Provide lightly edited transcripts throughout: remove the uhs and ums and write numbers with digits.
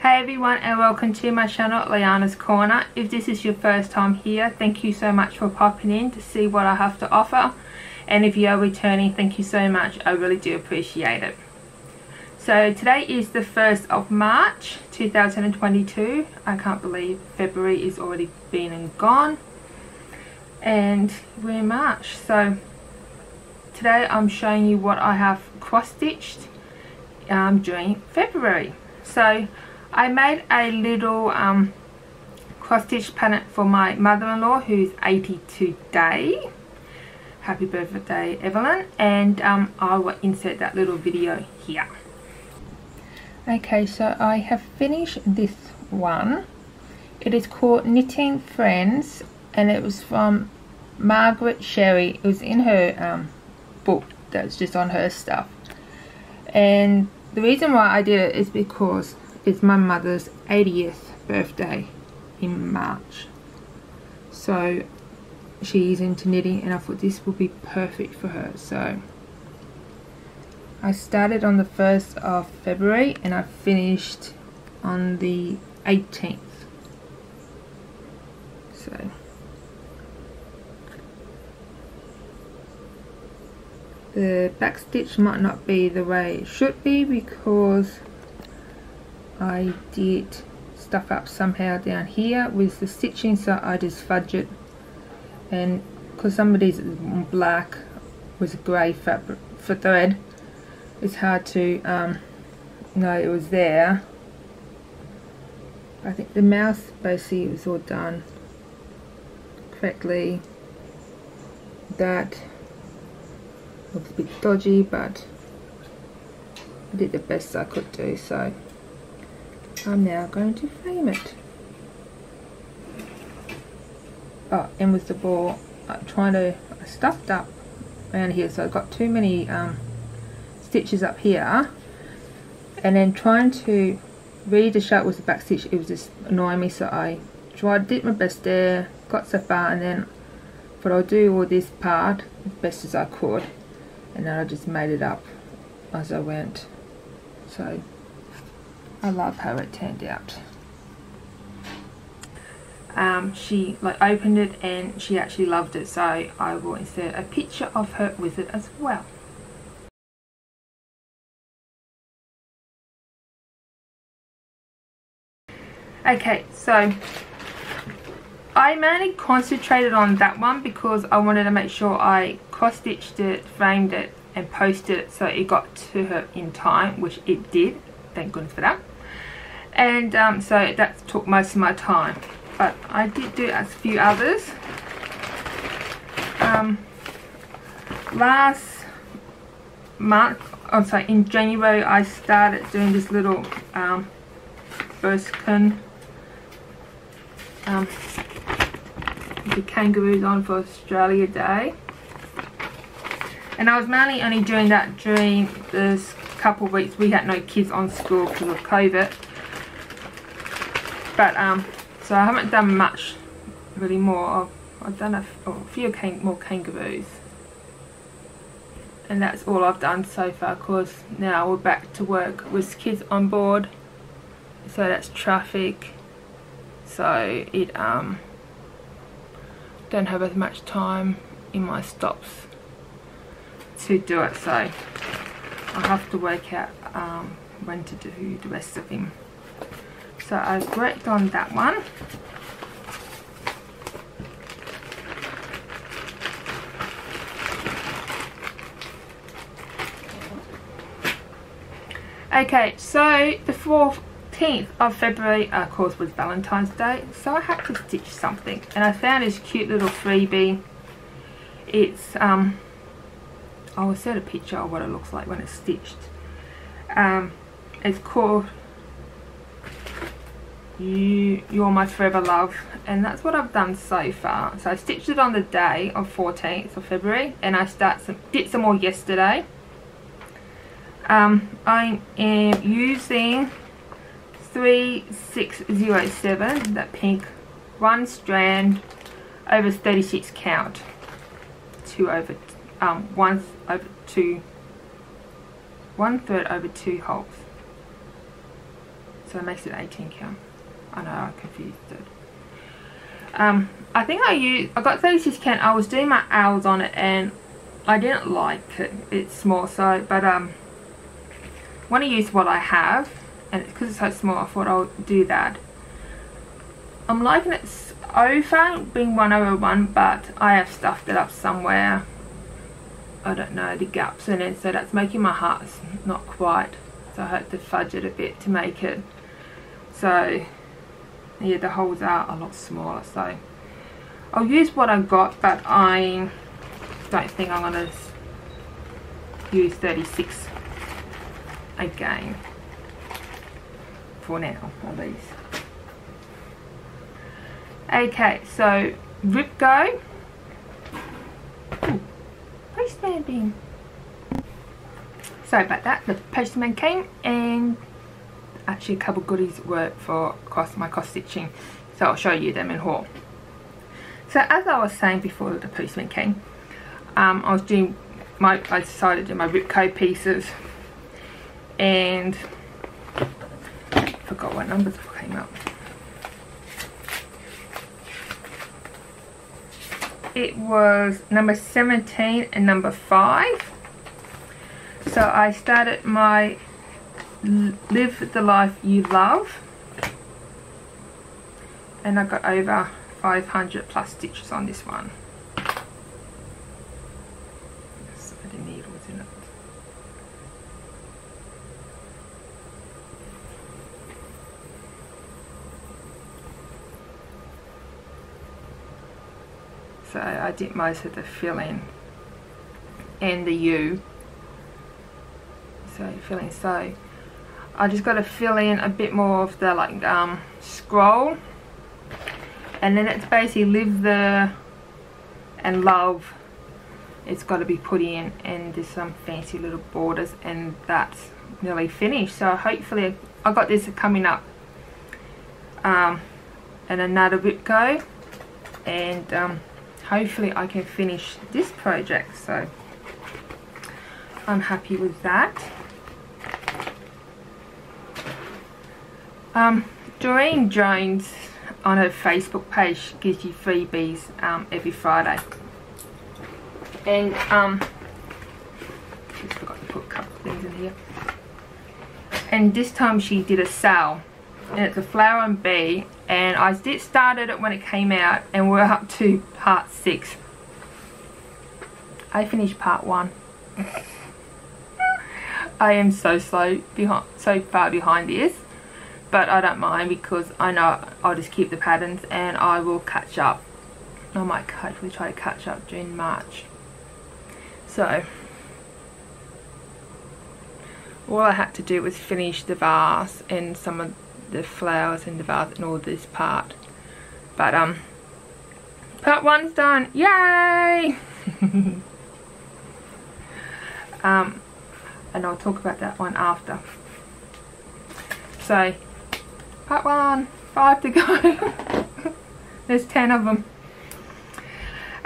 Hey everyone, and welcome to my channel, Leana's Corner. If this is your first time here, thank you so much for popping in to see what I have to offer. And if you are returning, thank you so much. I really do appreciate it. So today is the 1st of March 2022. I can't believe February is already been and gone. And we're in March. So today I'm showing you what I have cross-stitched during February. So I made a little cross-stitch pattern for my mother-in-law who's 80 today. Happy birthday, Evelyn. And I will insert that little video here. Okay, so I have finished this one. It is called Knitting Friends, and it was from Margaret Sherry. It was in her book that's just on her stuff. And the reason why I did it is because it's my mother's 80th birthday in March. So she's into knitting and I thought this would be perfect for her. So I started on the 1st of February and I finished on the 18th. So the back stitch might not be the way it should be because I did stuff up somehow down here with the stitching, so I just fudged it. And because some of these black with grey fabric for thread, it's hard to know it was there. I think the mouth basically was all done correctly. That looks a bit dodgy, but I did the best I could do, so I'm now going to frame it. Oh, and with the ball, I stuffed up around here, so I got too many stitches up here, and then trying to read the shape with the back stitch, it was just annoying me, so I did my best there, got so far, and then but I'll do all this part as best as I could, and then I just made it up as I went. So I love how it turned out. She opened it and she actually loved it, so I will insert a picture of her with it as well. Okay, so I mainly concentrated on that one because I wanted to make sure I cross-stitched it, framed it and posted it so it got to her in time, which it did. Thank goodness for that. And so that took most of my time, but I did do a few others. Last month, in January, I started doing this little Burstkin the kangaroos on for Australia Day, and I was mainly only doing that during this couple of weeks. We had no kids on school because of COVID, but so I haven't done much really more. I've done a few more kangaroos, and that's all I've done so far, because now we're back to work with kids on board, so that's traffic, so it don't have as much time in my stops to do it, so I'll have to work out when to do the rest of them. So I've worked on that one. Okay, so the 14th of February, of course, was Valentine's Day, so I had to stitch something, and I found this cute little freebie. It's I will set a picture of what it looks like when it's stitched. It's called You're My Forever Love, and that's what I've done so far. So I stitched it on the day of 14th of February, and I did some more yesterday. I am using 3607, that pink, one strand over 36 count, 1/3 over 2 holes. so it makes it 18 count. I know I confused it. I think I got 36 count. I was doing my owls on it and I didn't like it. It's small, so but want to use what I have, and because it's so small I thought I'll do that. I'm liking it over being 1/1, but I have stuffed it up somewhere. I don't know, the gaps in it, so that's making my heart not quite, so I had to fudge it a bit to make it. So yeah, the holes are a lot smaller, so I'll use what I got, but I don't think I'm going to use 36 again for now, at least. Okay, so Rip Go. Ooh, postman bin. Sorry about that, the postman came, and actually a couple goodies were for my cross stitching, so I'll show you them in haul. So as I was saying before the postman came, I decided to do my Ripco pieces, and forgot what numbers came up. It was number 17 and number 5. So I started my Live the Life You Love, and I got over 500 plus stitches on this one. So the needles in it. So I did most of the filling and the U. So filling, so I just got to fill in a bit more of the like scroll, and then it's basically live the and love. It's got to be put in, and there's some fancy little borders, and that's nearly finished. So hopefully I got this coming up, and another Rip Go, and hopefully I can finish this project. So I'm happy with that. Doreen Jones on her Facebook page gives you freebies every Friday, and just forgot to put a couple of things in here. And this time she did a sale, and it's a flower and bee, and I started it when it came out, and we're up to part 6. I finished part 1. I am so far behind this, but I don't mind because I know I'll just keep the patterns and I will catch up. I might hopefully try to catch up during March. So all I had to do was finish the vase and some of the flowers in the vase and all this part. But part 1's done. Yay! And I'll talk about that one after. So part 1, 5 to go. There's 10 of them.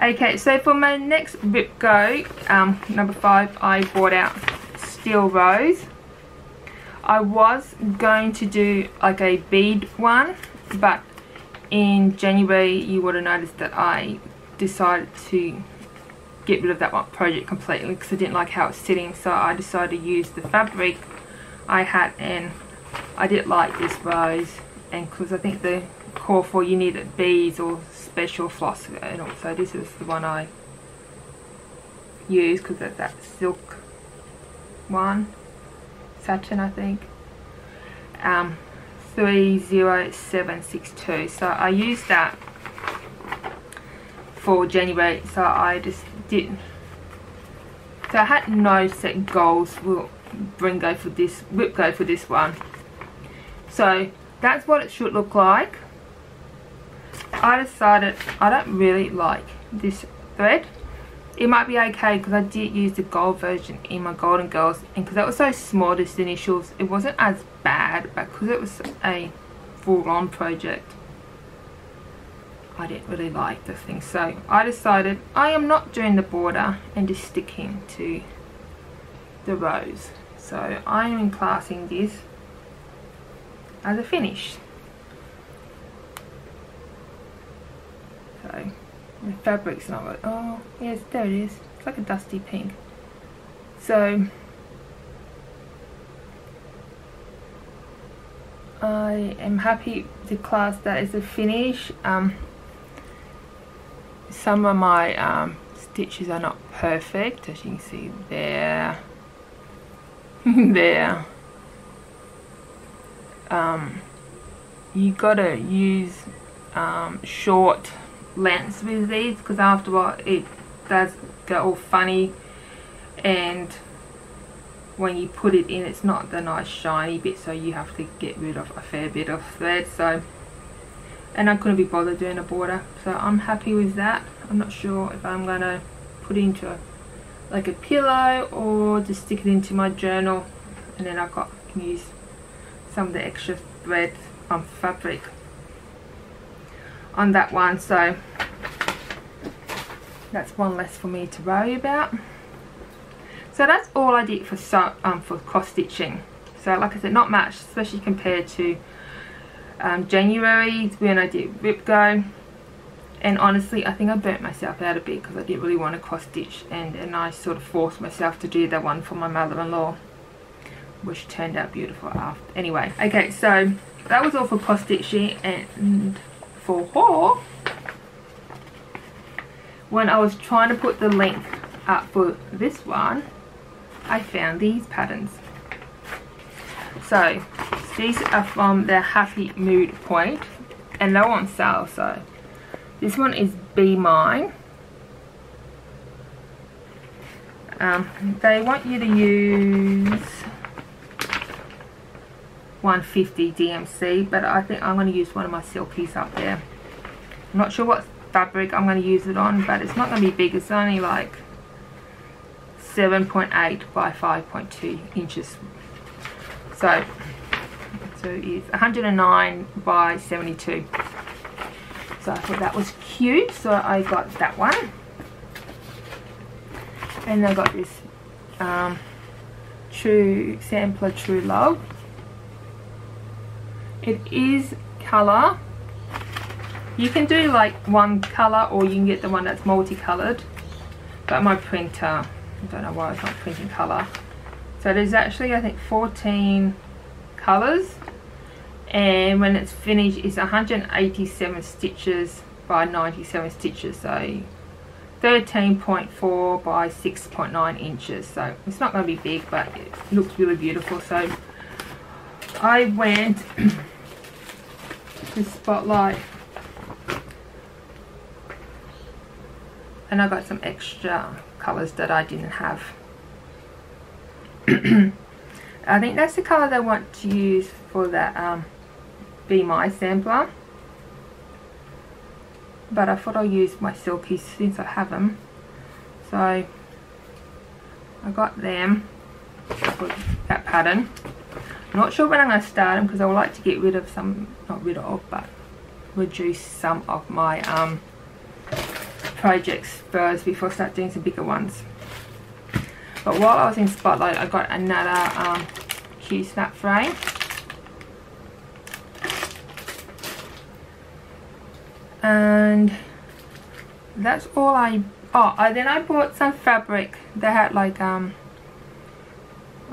Okay, so for my next Rip Go, number 5, I brought out Steel Rose. I was going to do like a bead one, but in January you would have noticed that I decided to get rid of that one project completely because I didn't like how it's sitting. So I decided to use the fabric I had, and I did like this rose, and because I think the core for you needed beads or special floss, and also this is the one I used because of that silk one, satin I think, 30762. So I used that for January, so I just did. So I had no set goals for Rip Go for this one. So that's what it should look like. I decided I don't really like this thread. It might be okay because I did use the gold version in my Golden Girls, and because that was so small, just the initials, it wasn't as bad, but because it was a full-on project, I didn't really like the thing. So I decided I am not doing the border and just sticking to the rose. So I am classing this as a finish. So the fabric's not really, oh yes, there it is. It's like a dusty pink. So I am happy to class that as a finish. Some of my stitches are not perfect, as you can see there. There. You gotta use short lengths with these, because after a while it does go all funny, and when you put it in it's not the nice shiny bit, so you have to get rid of a fair bit of thread. So, and I couldn't be bothered doing a border, so I'm happy with that. I'm not sure if I'm gonna put it into like a pillow or just stick it into my journal, and then I can use some of the extra thread from fabric on that one. So that's one less for me to worry about. So that's all I did for cross stitching. So like I said, not much, especially compared to January when I did Rip Go. And honestly, I think I burnt myself out a bit because I didn't really want to cross stitch, and I sort of forced myself to do that one for my mother-in-law, which turned out beautiful after. Anyway, okay, so that was all for cross stitching. And for haul, when I was trying to put the length up for this one, I found these patterns. So these are from the Happy Mood Point, and they're on sale. So this one is Be Mine. They want you to use 150 DMC, but I think I'm going to use one of my silkies up there. I'm not sure what fabric I'm going to use it on, but it's not going to be big. It's only like 7.8 by 5.2 inches. So it's 109 by 72. So I thought that was cute, so I got that one. And I got this True Sampler True Love. It is colour. You can do like one colour, or you can get the one that's multicolored. But my printer, I don't know why it's not printing colour. So there's actually, I think, 14 colours. And when it's finished, it's 187 stitches by 97 stitches. So 13.4 by 6.9 inches. So it's not going to be big, but it looks really beautiful. So I went to Spotlight and I got some extra colours that I didn't have. I think that's the colour they want to use for that Be My sampler, but I thought I'll use my silkies since I have them. So I got them for that pattern. I'm not sure when I'm going to start them, because I would like to get rid of some, not rid of, but reduce some of my projects first before I start doing some bigger ones. But while I was in Spotlight, I got another Q-snap frame. And that's all I then I bought some fabric. They had like I'm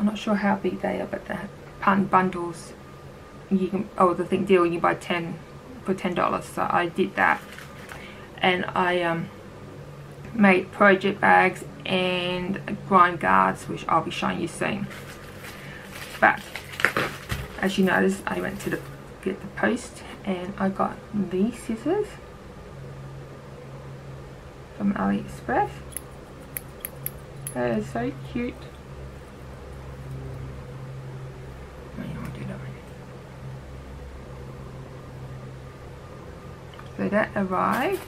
not sure how big they are, but they had bundles. You can, the thing deal, you buy 10 for $10. So I did that, and I made project bags and grind guards, which I'll be showing you soon. But as you notice, I went to get the post, and I got these scissors from AliExpress. That is so cute. So that arrived,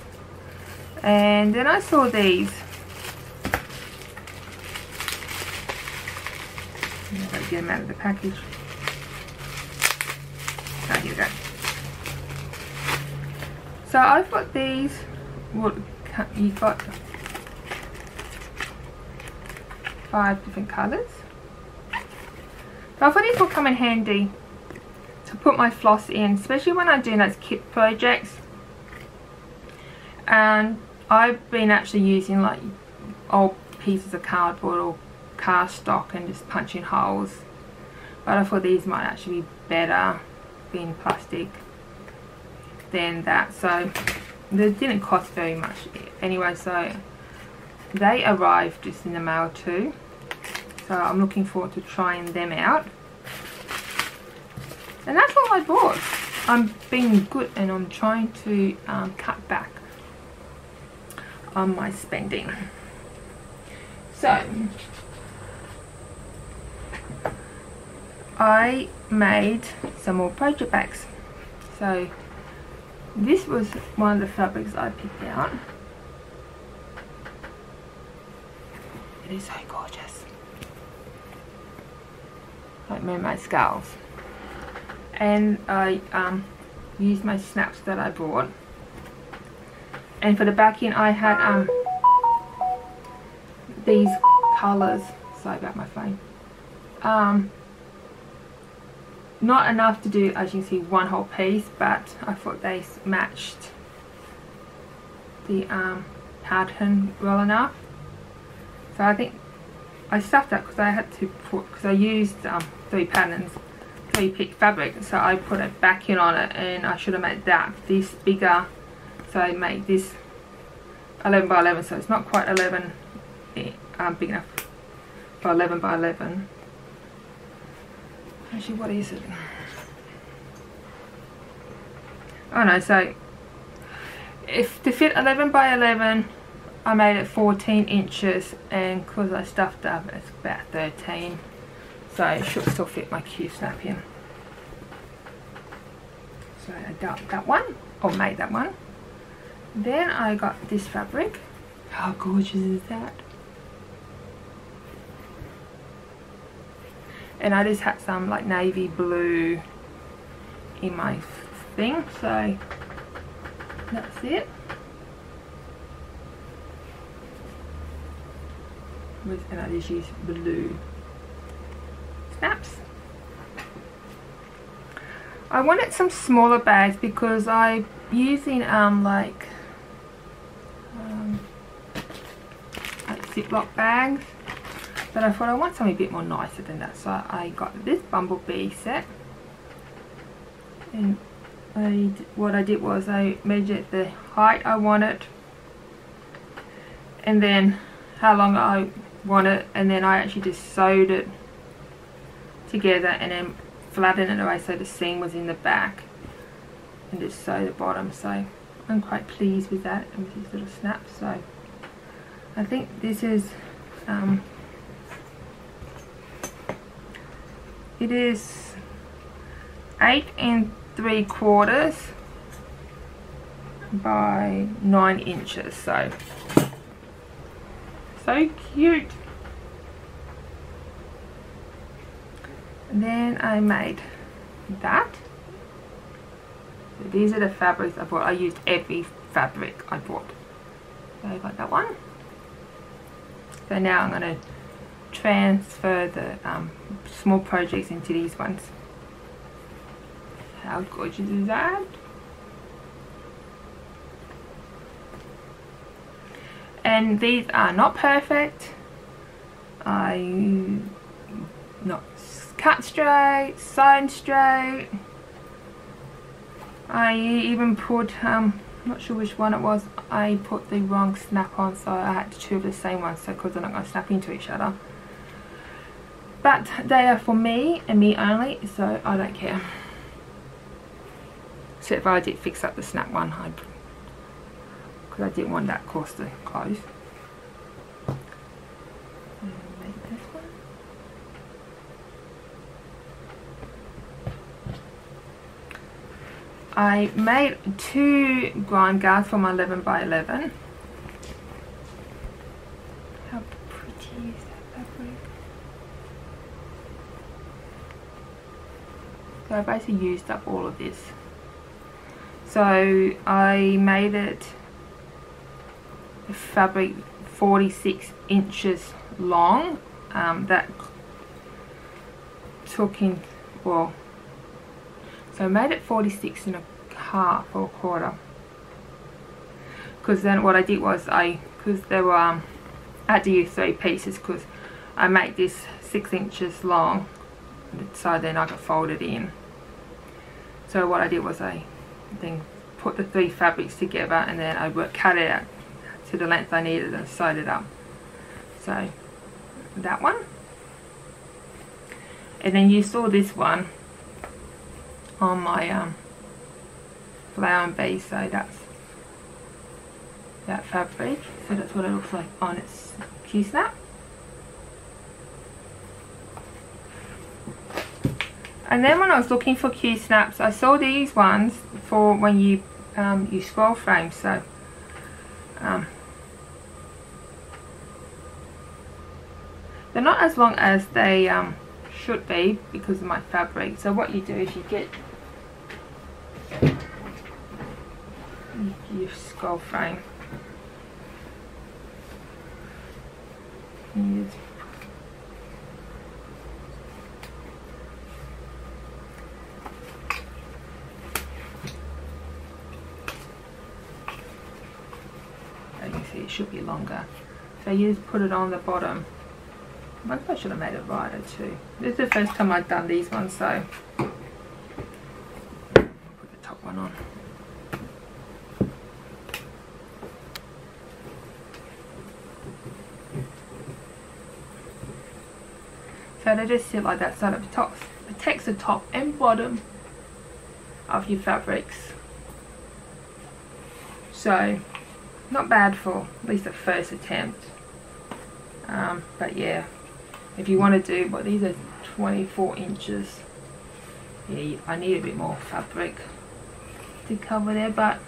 and then I saw these. I'm going to get them out of the package. Oh, here we go. So I've got these. Well, you've got 5 different colours. So I thought these will come in handy. to put my floss in, especially when I'm doing those kit projects. And I've been actually using like old pieces of cardboard or cardstock and just punching holes, but I thought these might actually be better being plastic than that. So they didn't cost very much anyway, so they arrived just in the mail too, so I'm looking forward to trying them out. And that's all I bought. I'm being good and I'm trying to cut back on my spending. So I made some more project bags. So this was one of the fabrics I picked out. It is so gorgeous, like mermaid skulls. And I used my snaps that I bought. And for the backing I had these colours. Sorry about my phone. Not enough to do, as you can see, one whole piece, but I thought they matched the pattern well enough. So I think I stuffed that because I had to put, because I used 3 patterns, 3 pick fabric, so I put a backing on it, and I should have made this bigger. So I made this 11 by 11, so it's not quite 11 big enough for 11 by 11. Actually, what is it? Oh no, so if to fit 11 by 11, I made it 14 inches, and because I stuffed up, it's about 13. So it should still fit my Q snap in. So I got that one, or made that one. Then I got this fabric. How gorgeous is that? And I just had some like navy blue in my thing, so that's it. And I just use blue snaps. I wanted some smaller bags because I'm using like Ziploc bags, but I thought I want something a bit more nicer than that, so I got this bumblebee set. And what I did was I measured the height I wanted, and then how long I wanted, and then I actually just sewed it together and then flattened it away so the seam was in the back, and just sew the bottom. So I'm quite pleased with that, and with these little snaps. So I think this is it is 8 3/4 by 9 inches. So cute. And then I made that. So these are the fabrics I bought. I used every fabric I bought. So I got that one. So now I'm going to transfer the small projects into these ones. How gorgeous is that? And these are not perfect. I not cut straight, sewn straight. I even put not sure which one it was, I put the wrong snap on, so I had 2 of the same ones, so because they're not going to snap into each other. But they are for me and me only, so I don't care. Except if I did fix up the snap one, because I didn't want that course to close. Make this one. I made 2 grime guards for my 11 by 11. How pretty is that fabric? So I basically used up all of this. So I made it the fabric 46 inches long. That took in, well, So I made it 46 and a half or a quarter, because then what I did was because there were I had to use 3 pieces because I make this 6 inches long, so then I could fold it in. So what I did was I then put the 3 fabrics together, and then I cut it out to the length I needed and sewed it up. So that one, and then you saw this one on my flower and bee, so that's that fabric. So that's what it looks like on its Q-snap. And then when I was looking for Q-snaps, I saw these ones for when you scroll frame. So they're not as long as they should be because of my fabric. So what you do is you get your scroll frame. You just you can see it should be longer. So you just put it on the bottom. I think I should have made it wider too. This is the first time I've done these ones, so I'll put the top one on. So they just sit like that, so it protects the top and bottom of your fabrics. So not bad for at least the first attempt. But yeah, if you want to do, but these are 24 inches. Yeah, I need a bit more fabric to cover there, but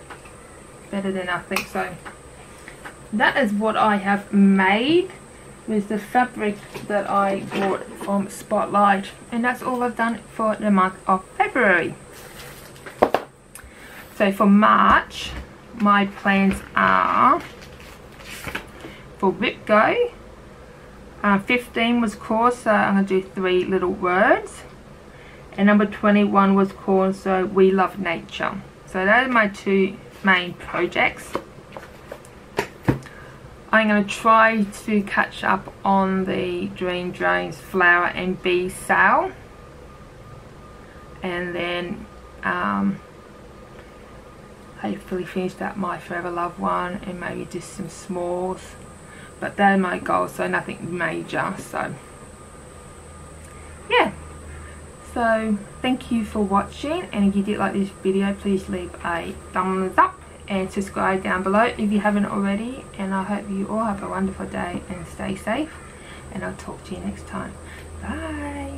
better than nothing. So that is what I have made with the fabric that I bought from Spotlight, and that's all I've done for the month of February. So for March, my plans are for Rip Go. 15 was core, so I'm going to do 3 little words, and number 21 was core, so we love nature. So those are my 2 main projects. I'm going to try to catch up on the Dream Drones flower and bee sale, and then hopefully finish that My Forever Love one, and maybe just some smalls. But they're my goals, so nothing major. So yeah, so thank you for watching, and if you did like this video, please leave a thumbs up and subscribe down below if you haven't already. And I hope you all have a wonderful day and stay safe, and I'll talk to you next time. Bye.